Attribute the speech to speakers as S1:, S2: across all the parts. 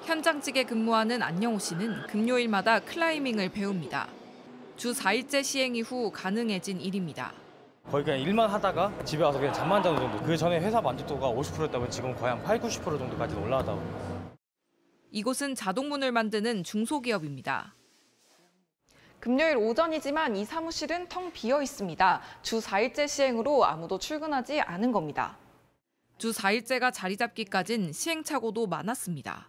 S1: 현장직에 근무하는 안영호 씨는 금요일마다 클라이밍을 배웁니다. 주 4일째 시행 이후 가능해진 일입니다.
S2: 거의 그냥 일만 하다가 집에 와서 그냥 잠만 자는 정도. 그 전에 회사 만족도가 50%였다면 지금 거의 한 80, 90% 정도까지 올라가다고.
S1: 이곳은 자동문을 만드는 중소기업입니다.
S3: 금요일 오전이지만 이 사무실은 텅 비어 있습니다. 주 4일째 시행으로 아무도 출근하지 않은 겁니다.
S1: 주 4일째가 자리 잡기까진 시행착오도 많았습니다.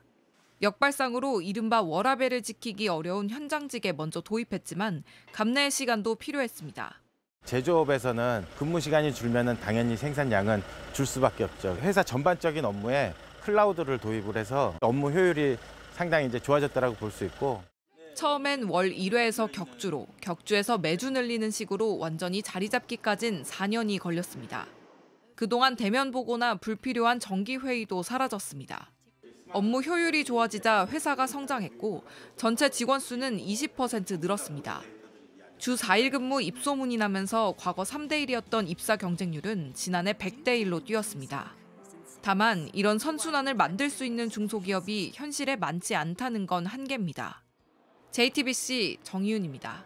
S1: 역발상으로 이른바 워라밸을 지키기 어려운 현장직에 먼저 도입했지만 감내의 시간도 필요했습니다.
S4: 제조업에서는 근무 시간이 줄면 당연히 생산량은 줄 수밖에 없죠. 회사 전반적인 업무에 클라우드를 도입을 해서 업무 효율이 상당히 좋아졌다고 볼 수 있고.
S1: 처음엔 월 1회에서 격주로, 격주에서 매주 늘리는 식으로 완전히 자리 잡기까진 4년이 걸렸습니다. 그동안 대면 보고나 불필요한 정기 회의도 사라졌습니다. 업무 효율이 좋아지자 회사가 성장했고 전체 직원 수는 20% 늘었습니다. 주 4일 근무 입소문이 나면서 과거 3대 1이었던 입사 경쟁률은 지난해 100대 1로 뛰었습니다. 다만 이런 선순환을 만들 수 있는 중소기업이 현실에 많지 않다는 건 한계입니다. JTBC 정희윤입니다.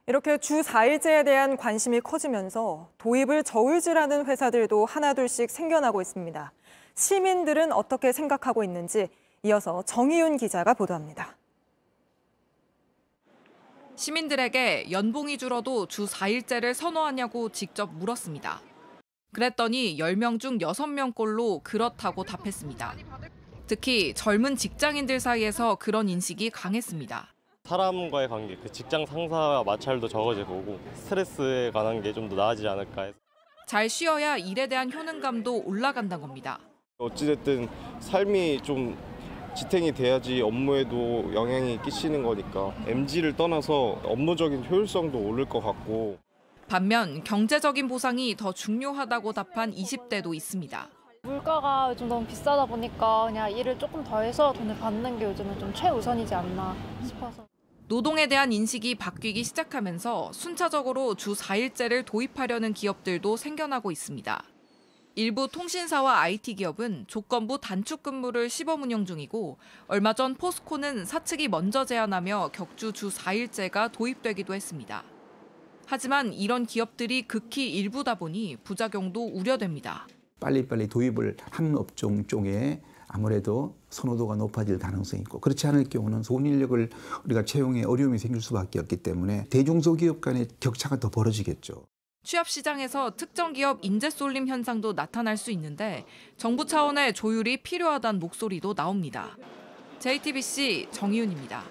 S5: 이렇게 주 4일제에 대한 관심이 커지면서 도입을 저울질하는 회사들도 하나둘씩 생겨나고 있습니다. 시민들은 어떻게 생각하고 있는지 이어서 정희윤 기자가 보도합니다.
S1: 시민들에게 연봉이 줄어도 주 4일제를 선호하냐고 직접 물었습니다. 그랬더니 10명 중 6명꼴로 그렇다고 답했습니다. 특히 젊은 직장인들 사이에서 그런 인식이 강했습니다.
S6: 사람과의 관계, 그 직장 상사와 마찰도 적어질 거고 스트레스에 관한 게 좀 더 나아지지 않을까 해서.
S1: 잘 쉬어야 일에 대한 효능감도 올라간다는 겁니다.
S7: 어찌됐든 삶이 좀 지탱이 돼야지 업무에도 영향이 끼치는 거니까 MG를 떠나서 업무적인 효율성도 오를 것 같고.
S1: 반면 경제적인 보상이 더 중요하다고 답한 20대도 있습니다.
S8: 물가가 요즘 너무 비싸다 보니까 그냥 일을 조금 더 해서 돈을 받는 게 요즘은 좀 최우선이지 않나 싶어서.
S1: 노동에 대한 인식이 바뀌기 시작하면서 순차적으로 주 4일제를 도입하려는 기업들도 생겨나고 있습니다. 일부 통신사와 IT 기업은 조건부 단축 근무를 시범 운영 중이고 얼마 전 포스코는 사측이 먼저 제안하며 격주 주 4일제가 도입되기도 했습니다. 하지만 이런 기업들이 극히 일부다 보니 부작용도 우려됩니다.
S9: 빨리빨리 도입을 한 업종 쪽에 아무래도 선호도가 높아질 가능성이 있고 그렇지 않을 경우는 좋은 인력을 우리가 채용에 어려움이 생길 수밖에 없기 때문에 대중소기업 간의 격차가 더 벌어지겠죠.
S1: 취업 시장에서 특정 기업 인재 쏠림 현상도 나타날 수 있는데 정부 차원의 조율이 필요하다는 목소리도 나옵니다. JTBC 정희윤입니다.